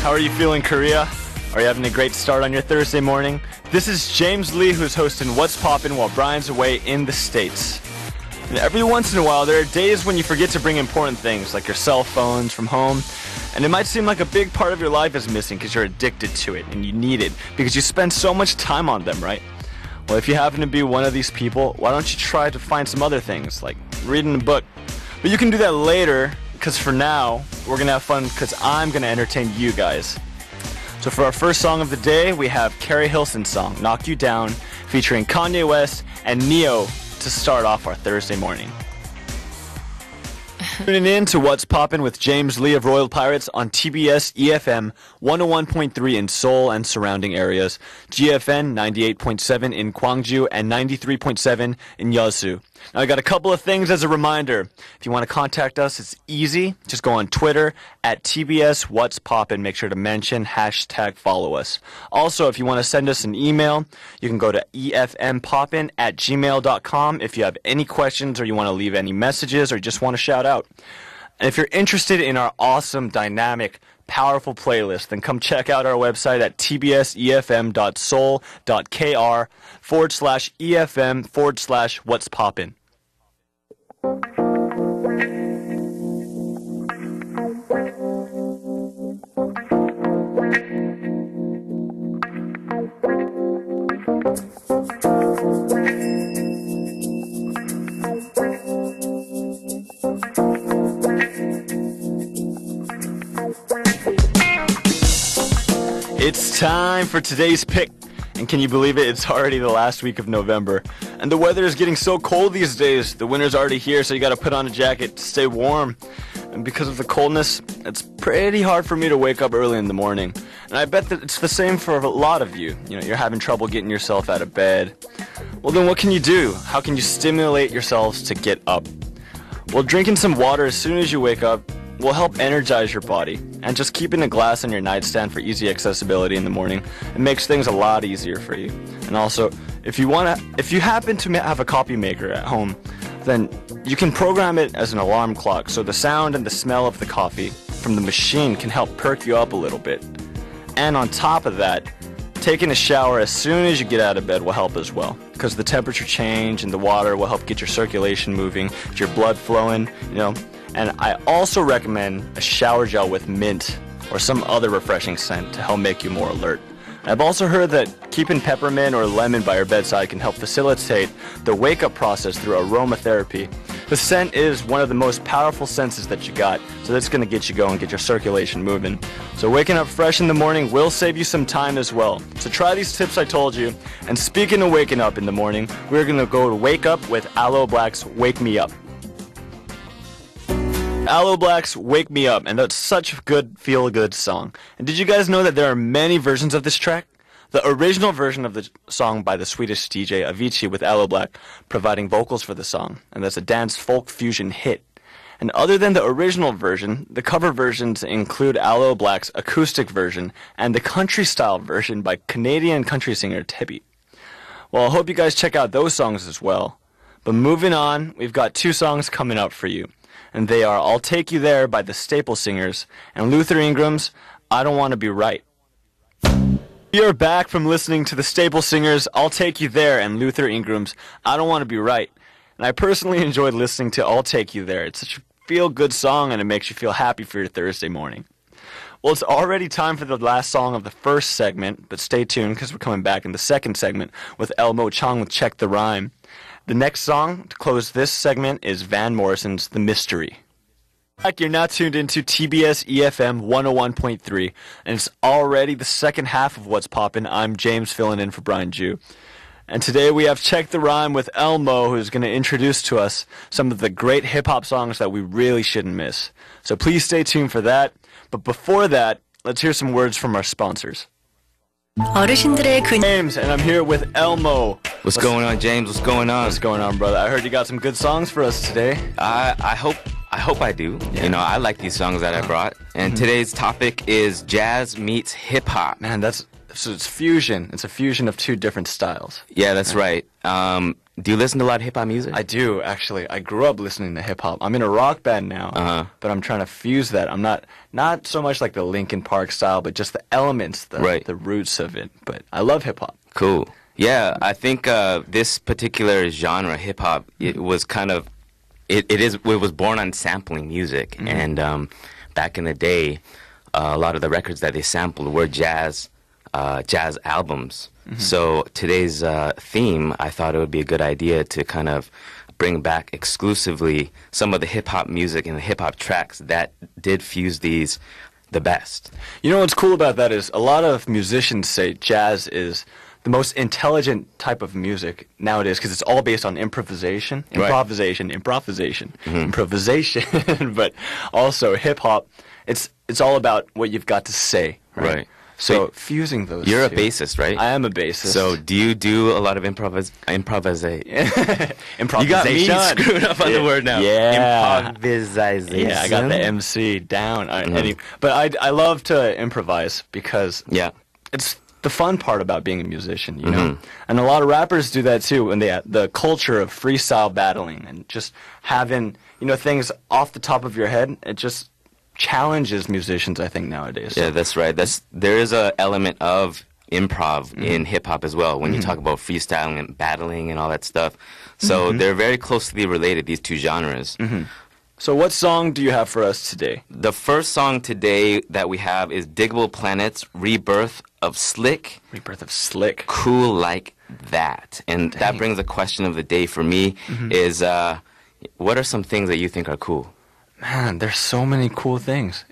How are you feeling, Korea? Are you having a great start on your Thursday morning? This is James Lee, who's hosting What's Poppin' while Brian's away in the States. And every once in a while, there are days when you forget to bring important things, like your cell phones from home, and it might seem like a big part of your life is missing because you're addicted to it and you need it because you spend so much time on them, right? Well, if you happen to be one of these people, why don't you try to find some other things, like reading a book? But you can do that later, because for now, we're going to have fun because I'm going to entertain you guys. So for our first song of the day, we have Carrie Hilson's song, Knock You Down, featuring Kanye West and Neo to start off our Thursday morning. Tuning in to What's Poppin' with James Lee of Royal Pirates on TBS EFM 101.3 in Seoul and surrounding areas, GFN 98.7 in Gwangju, and 93.7 in Yeosu. Now, I got a couple of things as a reminder. If you want to contact us, it's easy. Just go on Twitter at TBS What's Poppin'. Make sure to mention #follow us. Also, if you want to send us an email, you can go to efmpoppin@gmail.com if you have any questions or you want to leave any messages or just want to shout out. And if you're interested in our awesome, dynamic, powerful playlist, then come check out our website at tbsefm.soul.kr/EFM/What's Poppin'. It's time for today's pick. And can you believe it? It's already the last week of November. And the weather is getting so cold these days. The winter's already here, so you gotta put on a jacket to stay warm. And because of the coldness, it's pretty hard for me to wake up early in the morning. And I bet that it's the same for a lot of you. You know, you're having trouble getting yourself out of bed. Well, then what can you do? How can you stimulate yourselves to get up? Well, drinking some water as soon as you wake up will help energize your body, and just keeping a glass on your nightstand for easy accessibility in the morning, it makes things a lot easier for you. And also, if you happen to have a coffee maker at home, then you can program it as an alarm clock, so the sound and the smell of the coffee from the machine can help perk you up a little bit. And on top of that, taking a shower as soon as you get out of bed will help as well, because the temperature change and the water will help get your circulation moving, get your blood flowing, And I also recommend a shower gel with mint or some other refreshing scent to help make you more alert. I've also heard that keeping peppermint or lemon by your bedside can help facilitate the wake-up process through aromatherapy. The scent is one of the most powerful senses that you got, so that's going to get you going, get your circulation moving. So waking up fresh in the morning will save you some time as well. So try these tips I told you. And speaking of waking up in the morning, we're going to go to Wake Up with A.O.E Black's Wake Me Up. A.O.E Black's Wake Me Up, and that's such a good, feel-good song. And did you guys know that there are many versions of this track? The original version of the song by the Swedish DJ Avicii with A.O.E Black providing vocals for the song, and that's a dance folk fusion hit. And other than the original version, the cover versions include A.O.E Black's acoustic version and the country-style version by Canadian country singer Tebby. Well, I hope you guys check out those songs as well. But moving on, we've got two songs coming up for you. And they are I'll Take You There by the Staple Singers and Luther Ingram's I Don't Want to Be Right. We are back from listening to the Staple Singers' I'll Take You There and Luther Ingram's I Don't Want to Be Right. And I personally enjoyed listening to I'll Take You There. It's such a feel-good song and it makes you feel happy for your Thursday morning. Well, it's already time for the last song of the first segment, but stay tuned because we're coming back in the second segment with Elmo Chong with Check the Rhyme. The next song to close this segment is Van Morrison's The Mystery. You're now tuned into TBS EFM 101.3, and it's already the second half of What's Poppin'. I'm James filling in for Brian Jew. And today we have Check the Rhyme with Elmo, who's going to introduce to us some of the great hip-hop songs that we really shouldn't miss. So please stay tuned for that. But before that, let's hear some words from our sponsors. James, and I'm here with Elmo. What's going on, James? What's going on? What's going on, brother? I heard you got some good songs for us today. I hope I do. Yeah. I like these songs that I brought. And today's topic is jazz meets hip hop. Man, that's So it's fusion. It's a fusion of two different styles. Yeah, that's right. Do you listen to a lot of hip hop music? I do, actually. I grew up listening to hip hop. I'm in a rock band now, but I'm trying to fuse that. I'm not so much like the Linkin Park style, but just the elements, the roots of it. But I love hip hop. Cool. Yeah, I think this particular genre, hip hop, it was kind of it was born on sampling music, and back in the day, a lot of the records that they sampled were jazz albums. So today's theme, I thought it would be a good idea to kind of bring back exclusively some of the hip-hop music and the hip-hop tracks that did fuse these the best. You know what's cool about that is a lot of musicians say jazz is the most intelligent type of music nowadays because it's all based on improvisation, but also hip-hop, it's all about what you've got to say, right? So fusing those You're two. A bassist, right? I am a bassist. So do you do a lot of improvisation? Improvisation. You got me screwed up on the word now. Yeah. Improvisation. Yeah, I got the MC down. But I love to improvise because it's the fun part about being a musician, you know? And a lot of rappers do that too, and the culture of freestyle battling and just having, things off the top of your head, it just challenges musicians, I think, nowadays. Yeah, that's right. There is a element of improv in hip-hop as well when you talk about freestyling and battling and all that stuff. So they're very closely related, these two genres. So what song do you have for us today? The first song today that we have is Diggable Planets, Rebirth of Slick. Rebirth of Slick. Cool Like That. And that brings the question of the day for me is, what are some things that you think are cool? Man, there's so many cool things.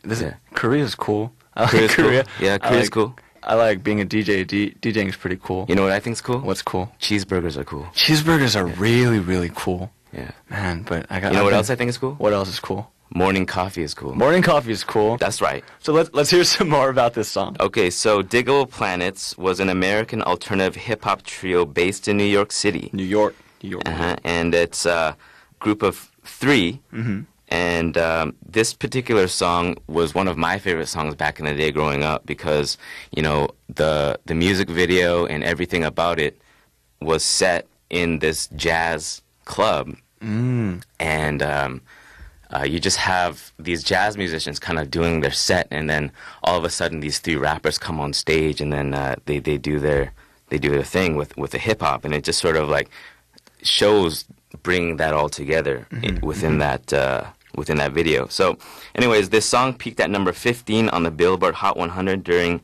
Korea's cool. I like Korea. Cool. Yeah, Korea's cool. I like being a DJ. DJing is pretty cool. You know what I think's cool? What's cool? Cheeseburgers are cool. Cheeseburgers are really, really cool. Yeah. Man, but You know what else I think is cool? What else is cool? Morning coffee is cool. Morning coffee is cool. That's right. So let's hear some more about this song. Okay, so Diggable Planets was an American alternative hip-hop trio based in New York City. New York. And it's a group of three. And this particular song was one of my favorite songs back in the day growing up because, the music video and everything about it was set in this jazz club. And you just have these jazz musicians kind of doing their set, and then all of a sudden these three rappers come on stage, and then they do their thing with the hip-hop, and it just sort of like shows bringing that all together within that video. So anyways, this song peaked at number 15 on the Billboard Hot 100 during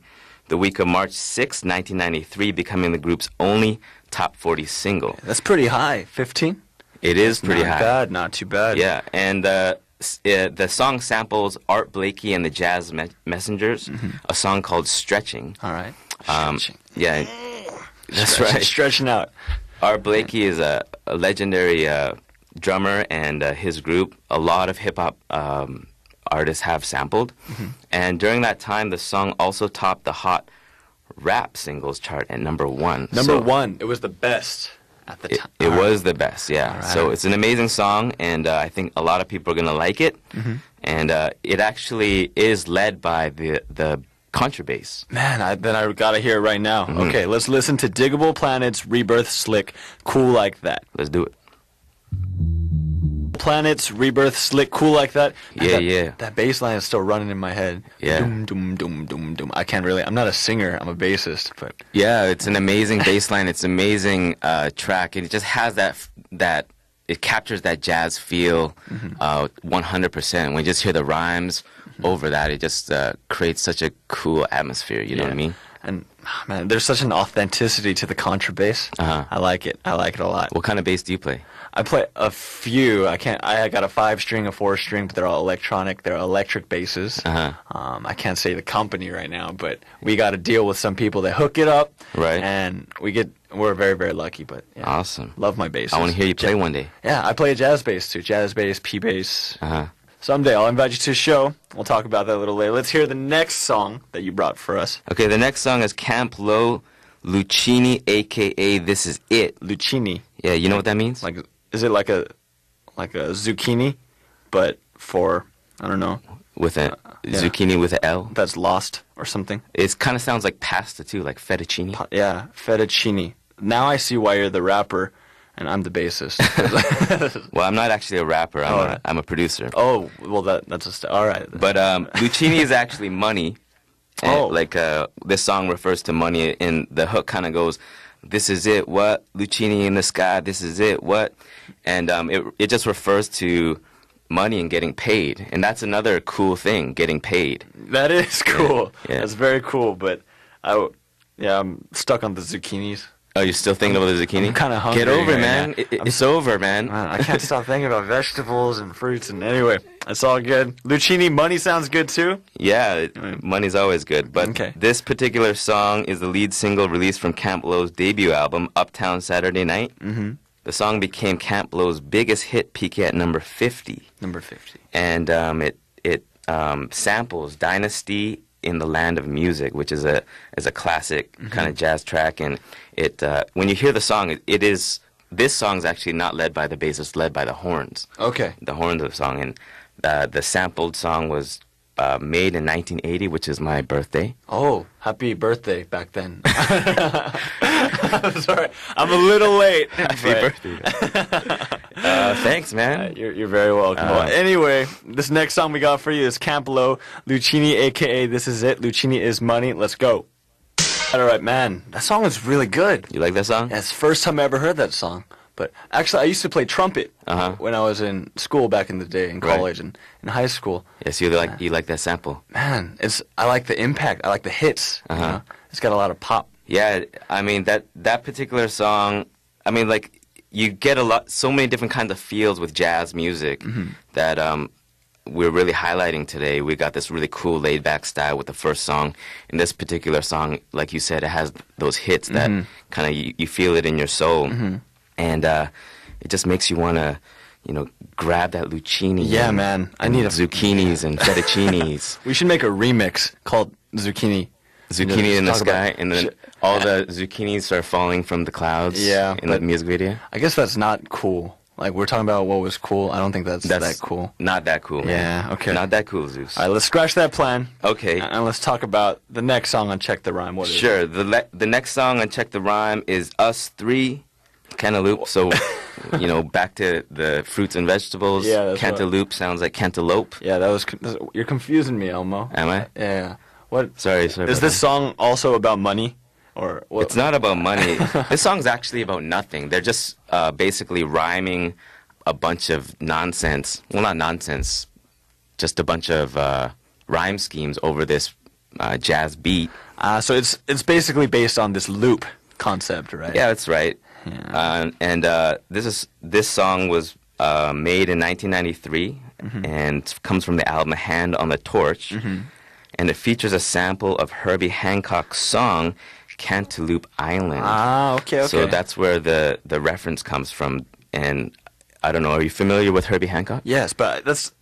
the week of March 6, 1993, becoming the group's only top 40 single. That's pretty high. 15? It is pretty high. Not too bad. Yeah, and the song samples Art Blakey and the Jazz Messengers, a song called Stretching. All right. Stretching. Yeah, that's right. Stretching out. Art Blakey is a legendary drummer, and his group, a lot of hip-hop artists have sampled. And during that time, the song also topped the Hot Rap Singles chart at number 1. Number 1. It was the best at the time. It was the best, yeah. Right. So it's an amazing song, and I think a lot of people are going to like it. And it actually is led by the contrabass. Man, then I got to hear it right now. Okay, let's listen to Diggable Planets, Rebirth Slick, Cool Like That. Let's do it. Planets, Rebirth, Slick, Cool Like That. Yeah. That bass line is still running in my head. Yeah. Doom, doom, doom, doom, doom. I'm not a singer, I'm a bassist, but... Yeah, it's an amazing bass line. It's an amazing track. It just has that it captures that jazz feel 100%. When you just hear the rhymes over that, it just creates such a cool atmosphere, you know what I mean? And man, there's such an authenticity to the contrabass. I like it a lot. What kind of bass do you play? I play a few. I got a 5-string, a 4-string, but they're all electronic. They're electric basses. I can't say the company right now, but we got to deal with some people that hook it up. Right. And we're very, very lucky. But yeah, awesome. Love my basses. I want to hear you play one day. Yeah, I play a jazz bass too. Jazz bass, P bass. Someday I'll invite you to a show. We'll talk about that a little later. Let's hear the next song that you brought for us. Okay, the next song is Camp Low Lucchini, a.k.a. This Is It. Lucchini. Yeah, you know what that means? Is it like a zucchini, but for, I don't know. with a zucchini with an L. That's lost or something. It kind of sounds like pasta too, like fettuccine. Yeah, fettuccine. Now I see why you're the rapper and I'm the bassist. Well, I'm not actually a rapper. I'm a producer. Oh, well, that's all right. But Lucchini is actually money. And, this song refers to money, and the hook kind of goes, "This is it, what? Lucchini in the sky, this is it, what?" And it just refers to money and getting paid. And that's another cool thing, getting paid. That is cool. Yeah. That's very cool, but I'm stuck on the zucchinis. Oh, you're still thinking about the zucchini? I'm kind of hungry. Get over it, right man. It's over, man. I can't stop thinking about vegetables and fruits. And anyway, it's all good. Lucchini, money sounds good too. Yeah, money's always good. But this particular song is the lead single released from Camp Lo's debut album, Uptown Saturday Night. Mm-hmm. The song became Camp Lo's biggest hit, peaking at number 50. Number 50. And it samples Dynasty in the Land of Music, which is a classic kind of jazz track, and it when you hear the song, this song's actually not led by the bass, it's led by the horns. Okay. The horns of the song, and the sampled song was made in 1980, which is my birthday. Oh, happy birthday back then. I'm sorry, I'm a little late. Happy birthday. Thanks, man. You're very welcome. Well, anyway, this next song we got for you is Camp Lo, Lucchini, a.k.a. This Is It. Lucchini is money. Let's go. All right, man. That song was really good. You like that song? Yeah, it's the first time I ever heard that song. But actually, I used to play trumpet when I was in school back in the day, in college and in high school. Yes, you like that sample. Man, I like the impact. I like the hits. You know? It's got a lot of pop. Yeah, I mean, that particular song, I mean, like, you get so many different kinds of feels with jazz music that we're really highlighting today. We got this really cool laid-back style with the first song. In this particular song, like you said, it has those hits that kind of you feel it in your soul. And it just makes you want to, grab that Lucchini. Yeah, man. I need zucchinis and fettuccinis. We should make a remix called Zucchini. Zucchini in the sky, and then all the zucchinis start falling from the clouds in the music video. I guess that's not cool. Like, we're talking about what was cool. I don't think that's that cool. Not that cool, man. Yeah, okay. Not that cool, Zeus. All right, let's scratch that plan. Okay. And let's talk about the next song on Check the Rhyme. What is it? Sure. The next song on Check the Rhyme is Us 3, Cantaloupe. So, back to the fruits and vegetables. Yeah, that's Cantaloupe sounds like cantaloupe. Yeah, you're confusing me, Elmo. Am I? Yeah. What? Sorry. Is this song also about money? Or what? It's not about money. This song's actually about nothing. They're just basically rhyming a bunch of nonsense. Well, not nonsense, just a bunch of rhyme schemes over this jazz beat. So it's basically based on this loop concept, right? Yeah, that's right. Yeah. This song was made in 1993 and comes from the album Hand on the Torch. And it features a sample of Herbie Hancock's song Cantaloupe Island. Ah, okay. So that's where the reference comes from. And I don't know, are you familiar with Herbie Hancock? Yes, but that's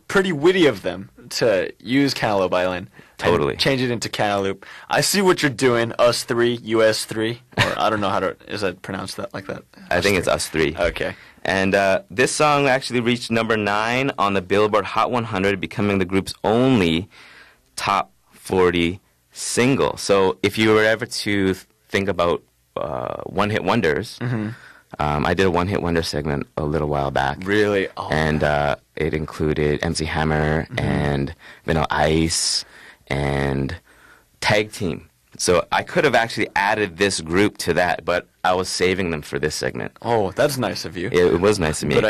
pretty witty of them to use Cantaloupe Island. Totally. And change it into Cantaloupe. I see what you're doing. Us 3, US 3. Or I don't know is that pronounced like that? I think it's Us 3. Okay. And this song actually reached number 9 on the Billboard Hot 100, becoming the group's only top 40 single. So if you were ever to think about one-hit wonders, I did a one-hit wonder segment a little while back. Really? Oh, and it included MC Hammer and Vanilla Ice and Tag Team. So I could have actually added this group to that, but I was saving them for this segment. Oh, that's nice of you. It was nice of me. But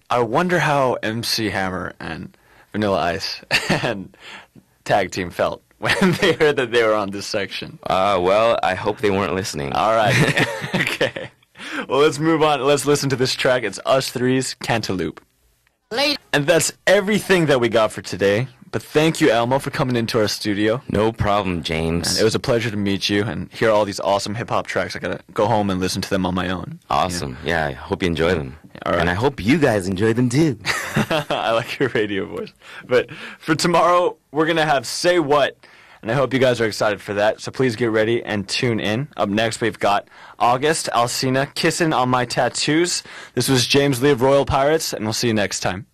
I wonder how MC Hammer and Vanilla Ice and Tag Team felt when they heard that they were on this section. Well, I hope they weren't listening. All right. Okay. Well, let's move on. Let's listen to this track. It's Us 3's Cantaloupe. And that's everything that we got for today. But thank you, Elmo, for coming into our studio. No problem, James. And it was a pleasure to meet you and hear all these awesome hip-hop tracks. I got to go home and listen to them on my own. Awesome. Yeah, I hope you enjoy them. All right. And I hope you guys enjoy them, too. I like your radio voice. But for tomorrow, we're going to have Say What. And I hope you guys are excited for that. So please get ready and tune in. Up next, we've got August Alsina, Kissin' on My Tattoos. This was James Lee of Royal Pirates, and we'll see you next time.